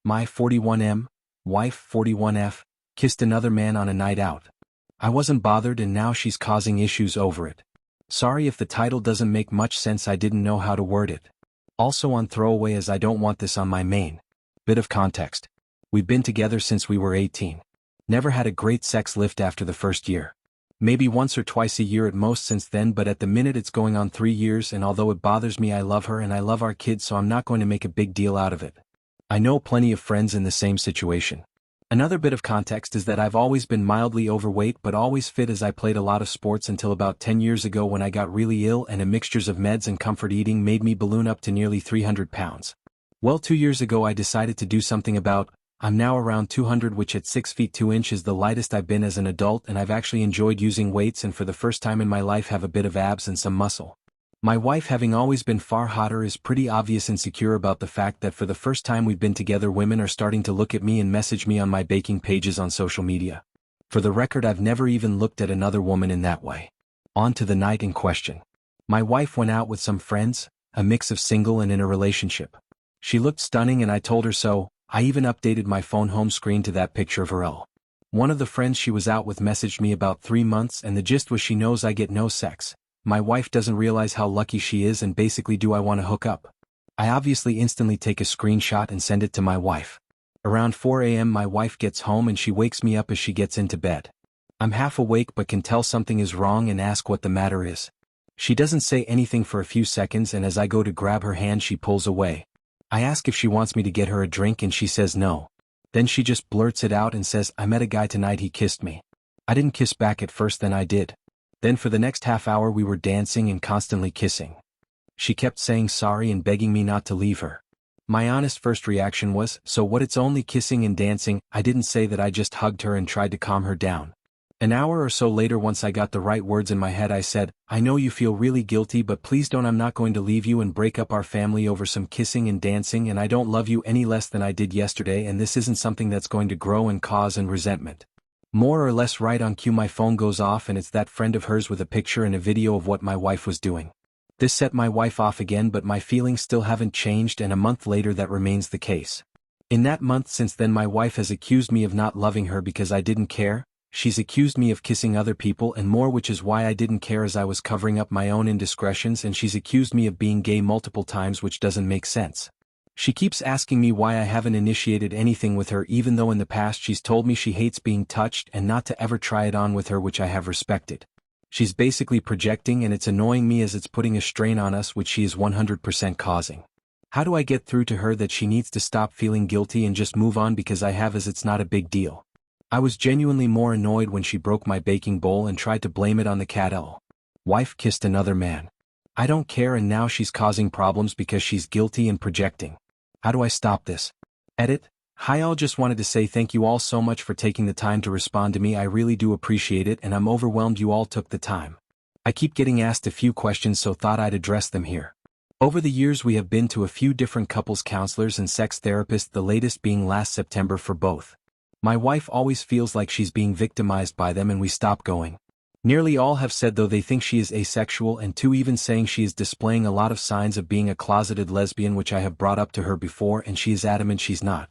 My 41M, wife 41F, kissed another man on a night out. I wasn't bothered and now she's causing issues over it. Sorry if the title doesn't make much sense, I didn't know how to word it. Also on throwaway as I don't want this on my main. Bit of context. We've been together since we were 18. Never had a great sex lift after the first year. Maybe once or twice a year at most since then, but at the minute it's going on 3 years, and although it bothers me, I love her and I love our kids, so I'm not going to make a big deal out of it. I know plenty of friends in the same situation. Another bit of context is that I've always been mildly overweight but always fit, as I played a lot of sports until about 10 years ago when I got really ill and a mixtures of meds and comfort eating made me balloon up to nearly 300 pounds. Well, 2 years ago I decided to do something about. I'm now around 200, which at 6 feet 2 inches the lightest I've been as an adult, and I've actually enjoyed using weights and for the first time in my life have a bit of abs and some muscle. My wife, having always been far hotter, is pretty obvious insecure about the fact that for the first time we've been together women are starting to look at me and message me on my baking pages on social media. For the record, I've never even looked at another woman in that way. On to the night in question. My wife went out with some friends, a mix of single and in a relationship. She looked stunning and I told her so. I even updated my phone home screen to that picture of her. One of the friends she was out with messaged me about 3 months and the gist was she knows I get no sex. My wife doesn't realize how lucky she is and basically, do I want to hook up? I obviously instantly take a screenshot and send it to my wife. Around 4 a.m. my wife gets home and she wakes me up as she gets into bed. I'm half awake but can tell something is wrong and ask what the matter is. She doesn't say anything for a few seconds, and as I go to grab her hand she pulls away. I ask if she wants me to get her a drink and she says no. Then she just blurts it out and says, I met a guy tonight, he kissed me. I didn't kiss back at first, then I did. Then for the next half hour we were dancing and constantly kissing. She kept saying sorry and begging me not to leave her. My honest first reaction was, so what, it's only kissing and dancing? I didn't say that, I just hugged her and tried to calm her down. An hour or so later, once I got the right words in my head, I said, I know you feel really guilty, but please don't. I'm not going to leave you and break up our family over some kissing and dancing, and I don't love you any less than I did yesterday, and this isn't something that's going to grow and cause and resentment. More or less right on cue my phone goes off and it's that friend of hers with a picture and a video of what my wife was doing. This set my wife off again, but my feelings still haven't changed, and a month later that remains the case. In that month since then my wife has accused me of not loving her because I didn't care. She's accused me of kissing other people and more, which is why I didn't care, as I was covering up my own indiscretions, and she's accused me of being gay multiple times, which doesn't make sense. She keeps asking me why I haven't initiated anything with her, even though in the past she's told me she hates being touched and not to ever try it on with her, which I have respected. She's basically projecting and it's annoying me as it's putting a strain on us, which she is 100% causing. How do I get through to her that she needs to stop feeling guilty and just move on because I have, as it's not a big deal? I was genuinely more annoyed when she broke my baking bowl and tried to blame it on the cat. Wife kissed another man. I don't care, and now she's causing problems because she's guilty and projecting. How do I stop this? Edit. Hi all, just wanted to say thank you all so much for taking the time to respond to me. I really do appreciate it and I'm overwhelmed you all took the time. I keep getting asked a few questions, so thought I'd address them here. Over the years we have been to a few different couples counselors and sex therapists, the latest being last September for both. My wife always feels like she's being victimized by them and we stop going. Nearly all have said though they think she is asexual, and two even saying she is displaying a lot of signs of being a closeted lesbian, which I have brought up to her before and she is adamant she's not.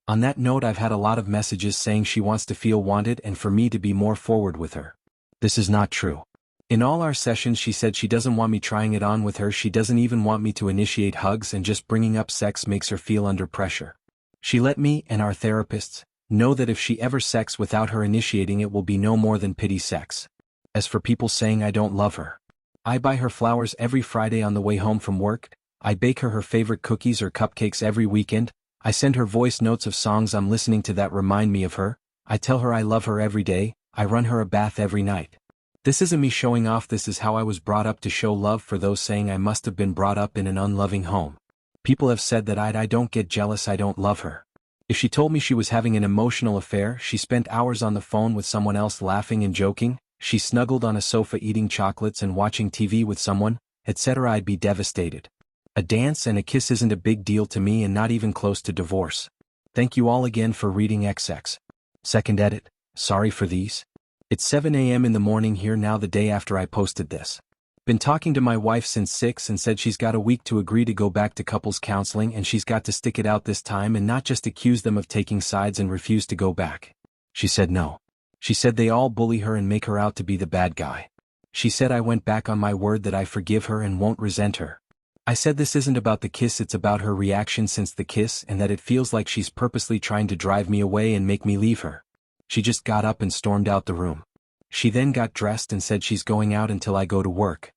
On that note, I've had a lot of messages saying she wants to feel wanted and for me to be more forward with her. This is not true. In all our sessions she said she doesn't want me trying it on with her, she doesn't even want me to initiate hugs, and just bringing up sex makes her feel under pressure. She let me, and our therapists, know that if she ever sex without her initiating it will be no more than pity sex. As for people saying I don't love her, I buy her flowers every Friday on the way home from work, I bake her favorite cookies or cupcakes every weekend, I send her voice notes of songs I'm listening to that remind me of her, I tell her I love her every day, I run her a bath every night. This isn't me showing off, this is how I was brought up to show love. For those saying I must have been brought up in an unloving home, people have said that I don't get jealous, I don't love her. If she told me she was having an emotional affair, she spent hours on the phone with someone else laughing and joking, she snuggled on a sofa eating chocolates and watching TV with someone, etc., I'd be devastated. A dance and a kiss isn't a big deal to me and not even close to divorce. Thank you all again for reading XX. Second edit. Sorry for these. It's 7 a.m. in the morning here now, the day after I posted this. Been talking to my wife since 6 and said she's got a week to agree to go back to couples counseling and she's got to stick it out this time and not just accuse them of taking sides and refuse to go back. She said no. She said they all bully her and make her out to be the bad guy. She said I went back on my word that I forgive her and won't resent her. I said this isn't about the kiss, it's about her reaction since the kiss and that it feels like she's purposely trying to drive me away and make me leave her. She just got up and stormed out the room. She then got dressed and said she's going out until I go to work.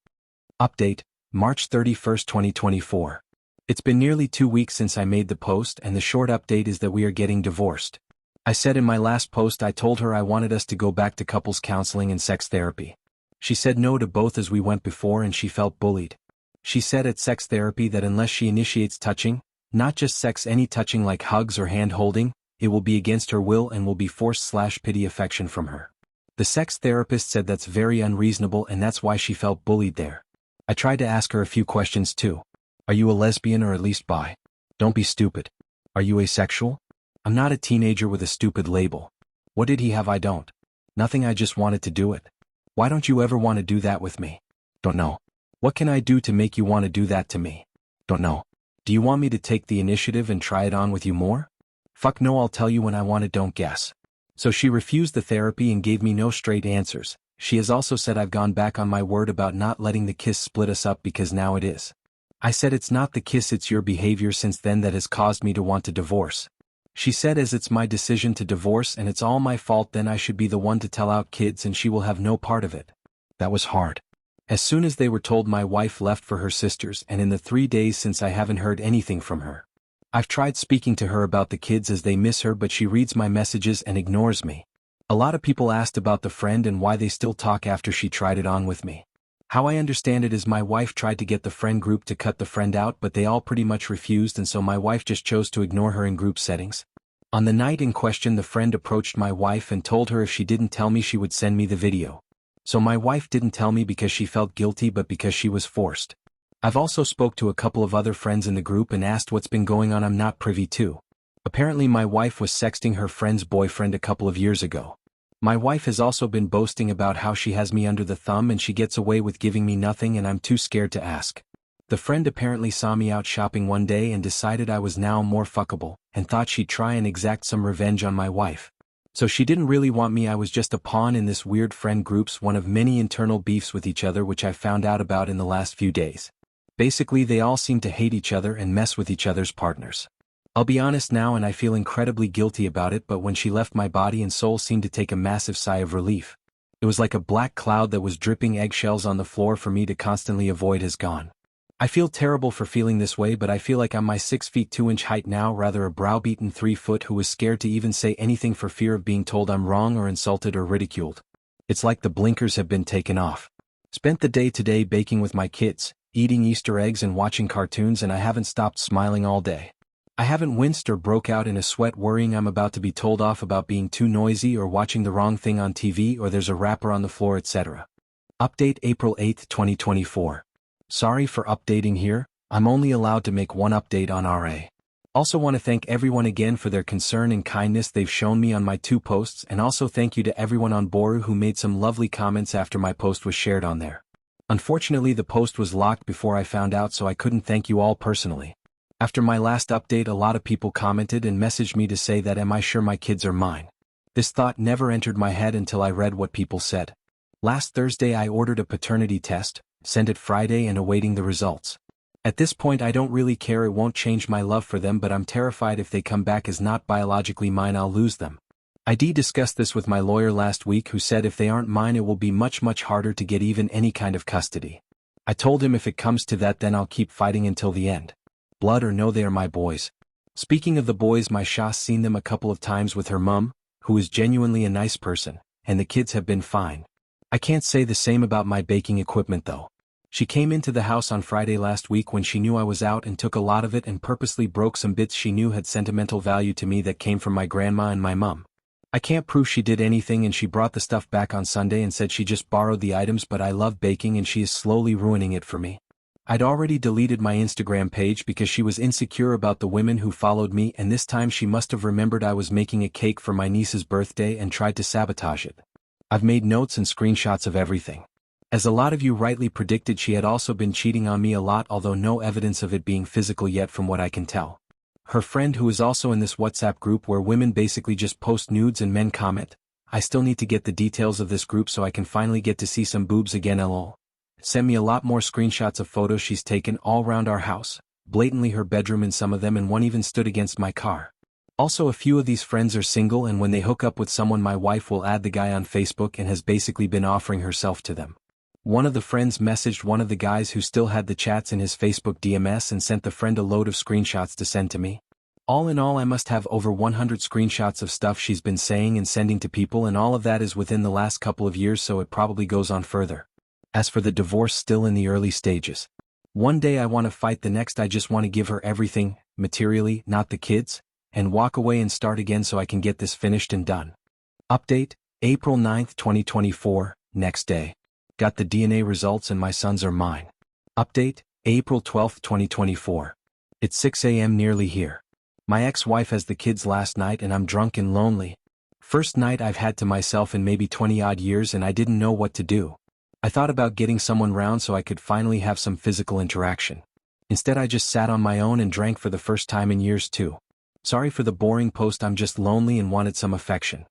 Update, March 31, 2024. It's been nearly 2 weeks since I made the post and the short update is that we are getting divorced. I said in my last post I told her I wanted us to go back to couples counseling and sex therapy. She said no to both as we went before and she felt bullied. She said at sex therapy that unless she initiates touching, not just sex, any touching like hugs or hand holding, it will be against her will and will be forced/pity affection from her. The sex therapist said that's very unreasonable and that's why she felt bullied there. I tried to ask her a few questions too. Are you a lesbian or at least bi? Don't be stupid. Are you asexual? I'm not a teenager with a stupid label. What did he have I don't? Nothing, I just wanted to do it. Why don't you ever want to do that with me? Don't know. What can I do to make you want to do that to me? Don't know. Do you want me to take the initiative and try it on with you more? Fuck no, I'll tell you when I want it, don't guess. So she refused the therapy and gave me no straight answers. She has also said I've gone back on my word about not letting the kiss split us up because now it is. I said it's not the kiss, it's your behavior since then that has caused me to want to divorce. She said as it's my decision to divorce and it's all my fault, then I should be the one to tell out kids and she will have no part of it. That was hard. As soon as they were told, my wife left for her sisters, and in the 3 days since I haven't heard anything from her. I've tried speaking to her about the kids as they miss her, but she reads my messages and ignores me. A lot of people asked about the friend and why they still talk after she tried it on with me. How I understand it is my wife tried to get the friend group to cut the friend out, but they all pretty much refused, and so my wife just chose to ignore her in group settings. On the night in question, the friend approached my wife and told her if she didn't tell me she would send me the video. So my wife didn't tell me because she felt guilty, but because she was forced. I've also spoke to a couple of other friends in the group and asked what's been going on. I'm not privy to. Apparently my wife was sexting her friend's boyfriend a couple of years ago. My wife has also been boasting about how she has me under the thumb and she gets away with giving me nothing and I'm too scared to ask. The friend apparently saw me out shopping one day and decided I was now more fuckable, and thought she'd try and exact some revenge on my wife. So she didn't really want me, I was just a pawn in this weird friend group's one of many internal beefs with each other which I found out about in the last few days. Basically they all seem to hate each other and mess with each other's partners. I'll be honest now and I feel incredibly guilty about it, but when she left my body and soul seemed to take a massive sigh of relief. It was like a black cloud that was dripping eggshells on the floor for me to constantly avoid has gone. I feel terrible for feeling this way, but I feel like I'm my 6 feet 2 inch height now, rather a browbeaten 3 foot who was scared to even say anything for fear of being told I'm wrong or insulted or ridiculed. It's like the blinkers have been taken off. Spent the day today baking with my kids, eating Easter eggs and watching cartoons, and I haven't stopped smiling all day. I haven't winced or broke out in a sweat worrying I'm about to be told off about being too noisy or watching the wrong thing on TV or there's a wrapper on the floor, etc. Update April 8, 2024. Sorry for updating here, I'm only allowed to make one update on RA. Also want to thank everyone again for their concern and kindness they've shown me on my 2 posts, and also thank you to everyone on Boru who made some lovely comments after my post was shared on there. Unfortunately the post was locked before I found out, so I couldn't thank you all personally. After my last update a lot of people commented and messaged me to say that am I sure my kids are mine. This thought never entered my head until I read what people said. Last Thursday I ordered a paternity test, sent it Friday and awaiting the results. At this point I don't really care, it won't change my love for them, but I'm terrified if they come back as not biologically mine I'll lose them. I discussed this with my lawyer last week, who said if they aren't mine it will be much harder to get even any kind of custody. I told him if it comes to that then I'll keep fighting until the end. Blood or no, they are my boys. Speaking of the boys, my Sha's seen them a couple of times with her mum, who is genuinely a nice person, and the kids have been fine. I can't say the same about my baking equipment though. She came into the house on Friday last week when she knew I was out and took a lot of it and purposely broke some bits she knew had sentimental value to me that came from my grandma and my mum. I can't prove she did anything, and she brought the stuff back on Sunday and said she just borrowed the items, but I love baking and she is slowly ruining it for me. I'd already deleted my Instagram page because she was insecure about the women who followed me, and this time she must have remembered I was making a cake for my niece's birthday and tried to sabotage it. I've made notes and screenshots of everything. As a lot of you rightly predicted, she had also been cheating on me a lot, although no evidence of it being physical yet from what I can tell. Her friend, who is also in this WhatsApp group where women basically just post nudes and men comment, I still need to get the details of this group so I can finally get to see some boobs again, lol. Sent me a lot more screenshots of photos she's taken all around our house, blatantly her bedroom in some of them, and one even stood against my car. Also, a few of these friends are single, and when they hook up with someone, my wife will add the guy on Facebook and has basically been offering herself to them. One of the friends messaged one of the guys who still had the chats in his Facebook DMs and sent the friend a load of screenshots to send to me. All in all, I must have over 100 screenshots of stuff she's been saying and sending to people, and all of that is within the last couple of years, so it probably goes on further. As for the divorce, still in the early stages. One day I want to fight, the next I just want to give her everything, materially, not the kids, and walk away and start again so I can get this finished and done. Update, April 9th, 2024, next day. Got the DNA results and my sons are mine. Update, April 12th, 2024. It's 6 a.m. nearly here. My ex-wife has the kids last night and I'm drunk and lonely. First night I've had to myself in maybe 20 odd years, and I didn't know what to do. I thought about getting someone round so I could finally have some physical interaction. Instead I just sat on my own and drank for the first time in years too. Sorry for the boring post, I'm just lonely and wanted some affection.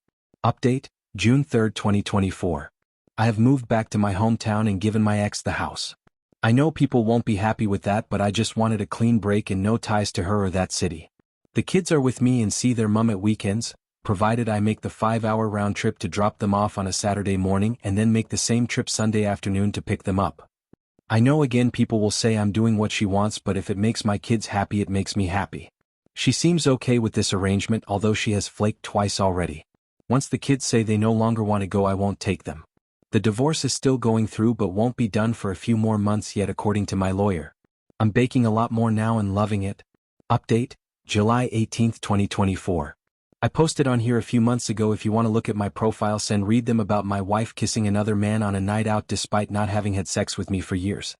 Update, June 3rd, 2024. I have moved back to my hometown and given my ex the house. I know people won't be happy with that, but I just wanted a clean break and no ties to her or that city. The kids are with me and see their mum at weekends, provided I make the 5-hour round trip to drop them off on a Saturday morning and then make the same trip Sunday afternoon to pick them up. I know again people will say I'm doing what she wants, but if it makes my kids happy, it makes me happy. She seems okay with this arrangement, although she has flaked twice already. Once the kids say they no longer want to go, I won't take them. The divorce is still going through but won't be done for a few more months yet, according to my lawyer. I'm baking a lot more now and loving it. Update, July 18th, 2024. I posted on here a few months ago. If you want to look at my profile, read them about my wife kissing another man on a night out despite not having had sex with me for years.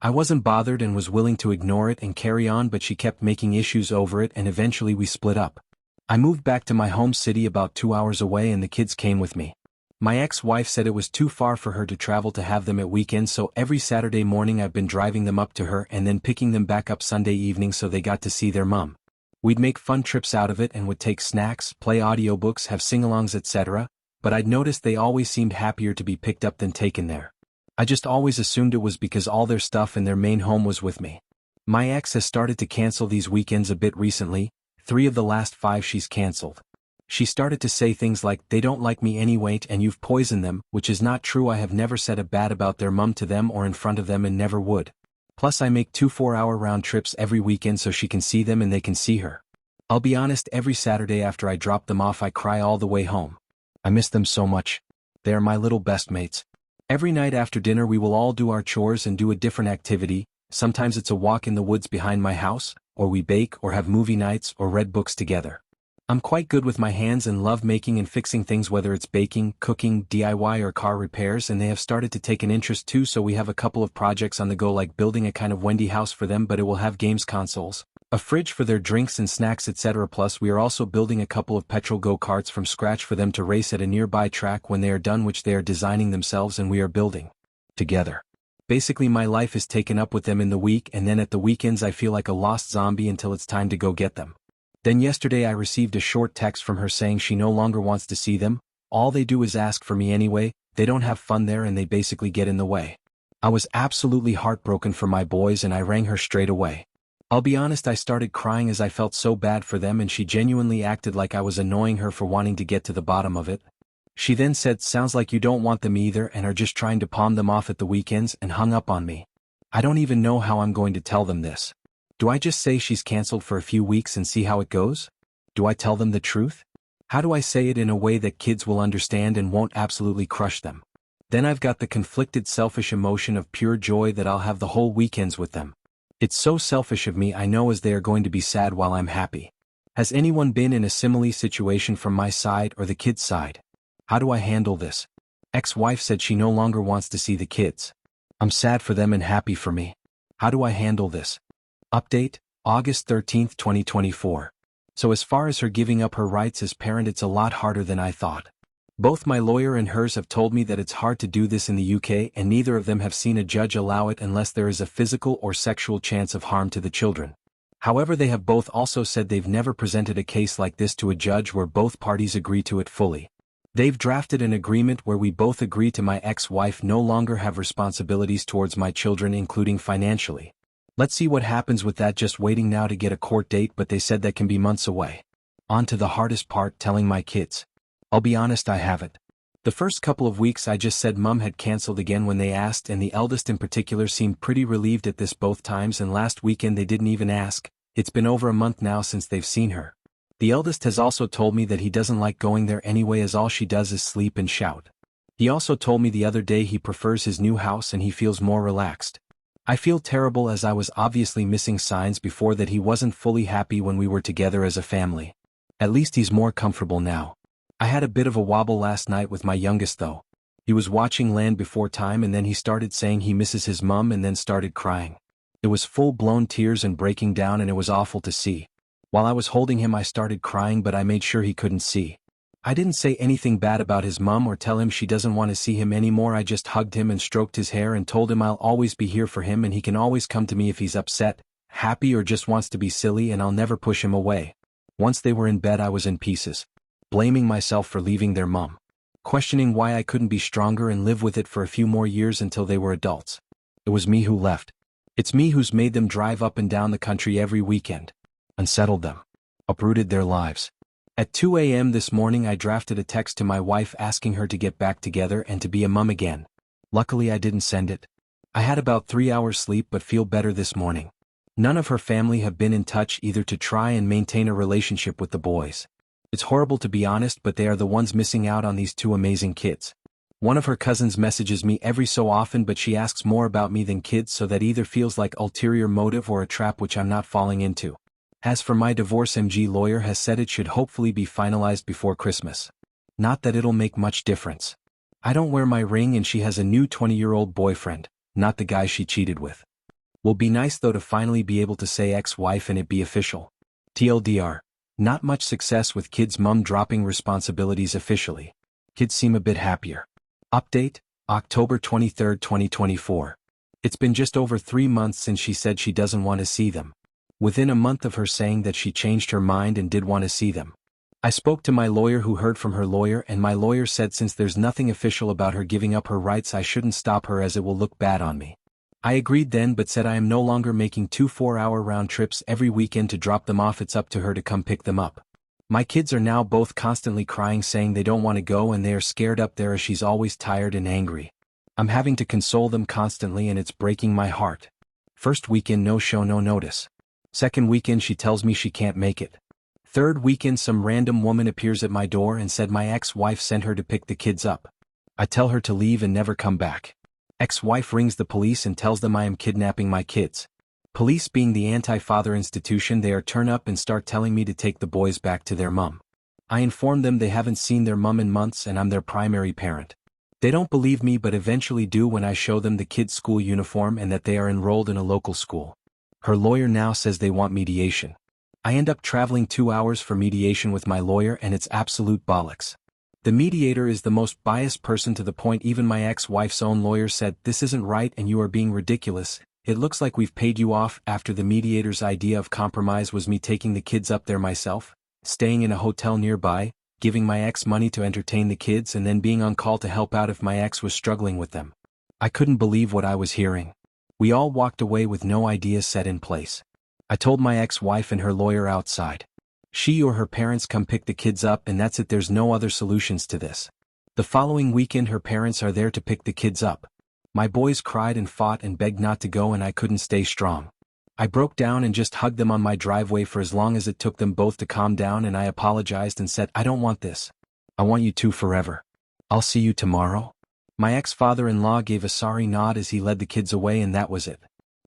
I wasn't bothered and was willing to ignore it and carry on, but she kept making issues over it and eventually we split up. I moved back to my home city about 2 hours away and the kids came with me. My ex-wife said it was too far for her to travel to have them at weekends, so every Saturday morning I've been driving them up to her and then picking them back up Sunday evening so they got to see their mum. We'd make fun trips out of it and would take snacks, play audiobooks, have sing-alongs, etc., but I'd noticed they always seemed happier to be picked up than taken there. I just always assumed it was because all their stuff in their main home was with me. My ex has started to cancel these weekends a bit recently. 3 of the last 5 she's canceled. She started to say things like, they don't like me anyway and you've poisoned them, which is not true. I have never said a bad about their mum to them or in front of them and never would. Plus I make 2 4-hour round trips every weekend so she can see them and they can see her. I'll be honest, every Saturday after I drop them off I cry all the way home. I miss them so much. They are my little best mates. Every night after dinner we will all do our chores and do a different activity. Sometimes it's a walk in the woods behind my house, or we bake or have movie nights or read books together. I'm quite good with my hands and love making and fixing things, whether it's baking, cooking, DIY or car repairs, and they have started to take an interest too, so we have a couple of projects on the go, like building a kind of Wendy house for them, but it will have games consoles, a fridge for their drinks and snacks, etc. Plus we are also building a couple of petrol go-karts from scratch for them to race at a nearby track when they are done, which they are designing themselves and we are building together. Basically my life is taken up with them in the week, and then at the weekends I feel like a lost zombie until it's time to go get them. Then yesterday I received a short text from her saying she no longer wants to see them. All they do is ask for me anyway, they don't have fun there and they basically get in the way. I was absolutely heartbroken for my boys and I rang her straight away. I'll be honest, I started crying as I felt so bad for them, and she genuinely acted like I was annoying her for wanting to get to the bottom of it. She then said, sounds like you don't want them either and are just trying to palm them off at the weekends, and hung up on me. I don't even know how I'm going to tell them this. Do I just say she's canceled for a few weeks and see how it goes? Do I tell them the truth? How do I say it in a way that kids will understand and won't absolutely crush them? Then I've got the conflicted selfish emotion of pure joy that I'll have the whole weekends with them. It's so selfish of me, I know, as they are going to be sad while I'm happy. Has anyone been in a similar situation from my side or the kids' side? How do I handle this? Ex-wife said she no longer wants to see the kids. I'm sad for them and happy for me. How do I handle this? Update, August 13th, 2024. So as far as her giving up her rights as parent, it's a lot harder than I thought. Both my lawyer and hers have told me that it's hard to do this in the UK, and neither of them have seen a judge allow it unless there is a physical or sexual chance of harm to the children. However, they have both also said they've never presented a case like this to a judge where both parties agree to it fully. They've drafted an agreement where we both agree to my ex-wife no longer have responsibilities towards my children, including financially. Let's see what happens with that. Just waiting now to get a court date, but they said that can be months away. On to the hardest part, telling my kids. I'll be honest, I haven't. The first couple of weeks I just said Mum had cancelled again when they asked, and the eldest in particular seemed pretty relieved at this both times, and last weekend they didn't even ask. It's been over a month now since they've seen her. The eldest has also told me that he doesn't like going there anyway, as all she does is sleep and shout. He also told me the other day he prefers his new house and he feels more relaxed. I feel terrible, as I was obviously missing signs before that he wasn't fully happy when we were together as a family. At least he's more comfortable now. I had a bit of a wobble last night with my youngest though. He was watching Land Before Time and then he started saying he misses his mum and then started crying. It was full-blown tears and breaking down, and it was awful to see. While I was holding him I started crying, but I made sure he couldn't see. I didn't say anything bad about his mum or tell him she doesn't want to see him anymore. I just hugged him and stroked his hair and told him I'll always be here for him and he can always come to me if he's upset, happy, or just wants to be silly, and I'll never push him away. Once they were in bed I was in pieces. Blaming myself for leaving their mum. Questioning why I couldn't be stronger and live with it for a few more years until they were adults. It was me who left. It's me who's made them drive up and down the country every weekend. Unsettled them. Uprooted their lives. At 2 a.m. this morning I drafted a text to my wife asking her to get back together and to be a mum again. Luckily I didn't send it. I had about 3 hours sleep but feel better this morning. None of her family have been in touch either to try and maintain a relationship with the boys. It's horrible to be honest, but they are the ones missing out on these two amazing kids. One of her cousins messages me every so often, but she asks more about me than kids, so that either feels like ulterior motive or a trap which I'm not falling into. As for my divorce, MG lawyer has said it should hopefully be finalized before Christmas. Not that it'll make much difference. I don't wear my ring and she has a new 20-year-old boyfriend, not the guy she cheated with. Will be nice though to finally be able to say ex-wife and it be official. TLDR. Not much success with kids' mum dropping responsibilities officially. Kids seem a bit happier. Update, October 23, 2024. It's been just over 3 months since she said she doesn't want to see them. Within a month of her saying that she changed her mind and did want to see them. I spoke to my lawyer who heard from her lawyer, and my lawyer said since there's nothing official about her giving up her rights I shouldn't stop her as it will look bad on me. I agreed then but said I am no longer making 2 4-hour round trips every weekend to drop them off. It's up to her to come pick them up. My kids are now both constantly crying saying they don't want to go and they are scared up there as she's always tired and angry. I'm having to console them constantly and it's breaking my heart. First weekend no show no notice. Second weekend she tells me she can't make it. Third weekend some random woman appears at my door and said my ex-wife sent her to pick the kids up. I tell her to leave and never come back. Ex-wife rings the police and tells them I am kidnapping my kids. Police being the anti-father institution they are turn up and start telling me to take the boys back to their mum. I inform them they haven't seen their mum in months and I'm their primary parent. They don't believe me but eventually do when I show them the kids' school uniform and that they are enrolled in a local school. Her lawyer now says they want mediation. I end up traveling 2 hours for mediation with my lawyer and it's absolute bollocks. The mediator is the most biased person to the point even my ex-wife's own lawyer said this isn't right and you are being ridiculous. It looks like we've paid you off. After the mediator's idea of compromise was me taking the kids up there myself, staying in a hotel nearby, giving my ex money to entertain the kids and then being on call to help out if my ex was struggling with them. I couldn't believe what I was hearing. We all walked away with no idea set in place. I told my ex-wife and her lawyer outside. She or her parents come pick the kids up and that's it, there's no other solutions to this. The following weekend her parents are there to pick the kids up. My boys cried and fought and begged not to go and I couldn't stay strong. I broke down and just hugged them on my driveway for as long as it took them both to calm down and I apologized and said I don't want this. I want you two forever. I'll see you tomorrow. My ex-father-in-law gave a sorry nod as he led the kids away and that was it.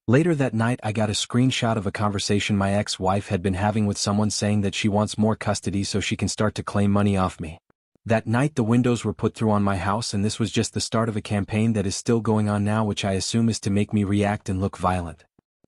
Later that night I got a screenshot of a conversation my ex-wife had been having with someone saying that she wants more custody so she can start to claim money off me. That night the windows were put through on my house and this was just the start of a campaign that is still going on now which I assume is to make me react and look violent.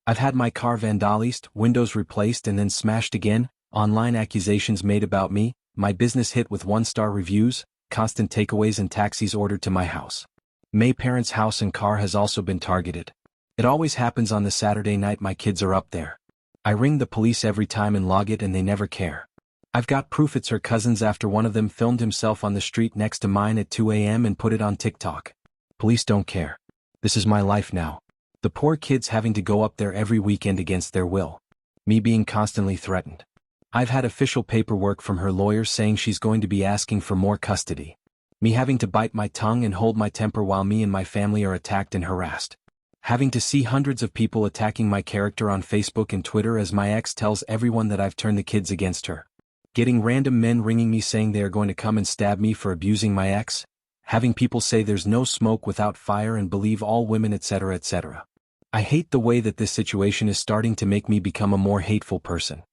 I've had my car vandalized, windows replaced and then smashed again, online accusations made about me, my business hit with 1-star reviews, constant takeaways and taxis ordered to my house. May parents' house and car has also been targeted. It always happens on the Saturday night my kids are up there. I ring the police every time and log it and they never care. I've got proof it's her cousins after one of them filmed himself on the street next to mine at 2 a.m. and put it on TikTok. Police don't care. This is my life now. The poor kids having to go up there every weekend against their will. Me being constantly threatened. I've had official paperwork from her lawyer saying she's going to be asking for more custody. Me having to bite my tongue and hold my temper while me and my family are attacked and harassed. Having to see hundreds of people attacking my character on Facebook and Twitter as my ex tells everyone that I've turned the kids against her. Getting random men ringing me saying they are going to come and stab me for abusing my ex. Having people say there's no smoke without fire and believe all women etc. etc. I hate the way that this situation is starting to make me become a more hateful person.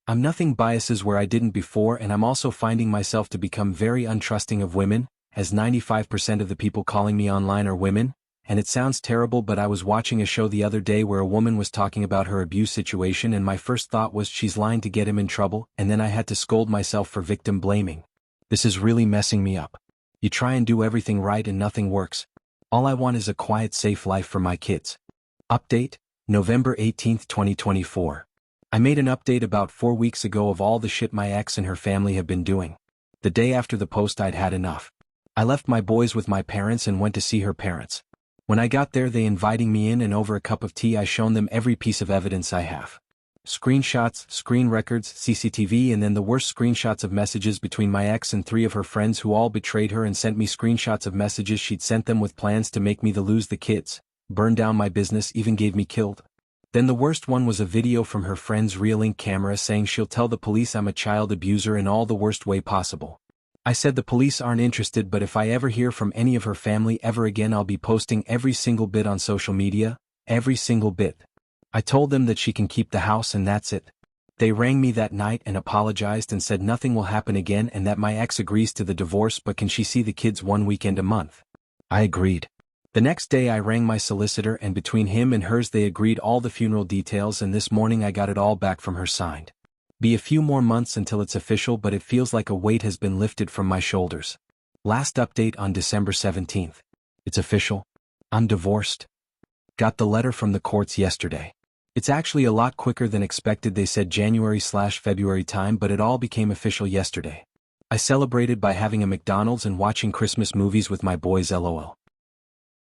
I'm nothing biases where I didn't before, and I'm also finding myself to become very untrusting of women, as 95% of the people calling me online are women, and it sounds terrible but I was watching a show the other day where a woman was talking about her abuse situation and my first thought was she's lying to get him in trouble, and then I had to scold myself for victim blaming. This is really messing me up. You try and do everything right and nothing works. All I want is a quiet, safe life for my kids. Update, November 18, 2024. I made an update about 4 weeks ago of all the shit my ex and her family have been doing. The day after the post I'd had enough. I left my boys with my parents and went to see her parents. When I got there they inviting me in and over a cup of tea I shown them every piece of evidence I have. Screenshots, screen records, CCTV, and then the worst screenshots of messages between my ex and 3 of her friends who all betrayed her and sent me screenshots of messages she'd sent them with plans to make me lose the kids, burn down my business, even gave me killed. Then the worst one was a video from her friend's Real-Link camera saying she'll tell the police I'm a child abuser in all the worst way possible. I said the police aren't interested, but if I ever hear from any of her family ever again I'll be posting every single bit on social media, every single bit. I told them that she can keep the house and that's it. They rang me that night and apologized and said nothing will happen again and that my ex agrees to the divorce but can she see the kids 1 weekend a month. I agreed. The next day I rang my solicitor and between him and hers they agreed all the funeral details and this morning I got it all back from her signed. Be a few more months until it's official but it feels like a weight has been lifted from my shoulders. Last update on December 17th. It's official. I'm divorced. Got the letter from the courts yesterday. It's actually a lot quicker than expected. They said January/February time but it all became official yesterday. I celebrated by having a McDonald's and watching Christmas movies with my boys lol.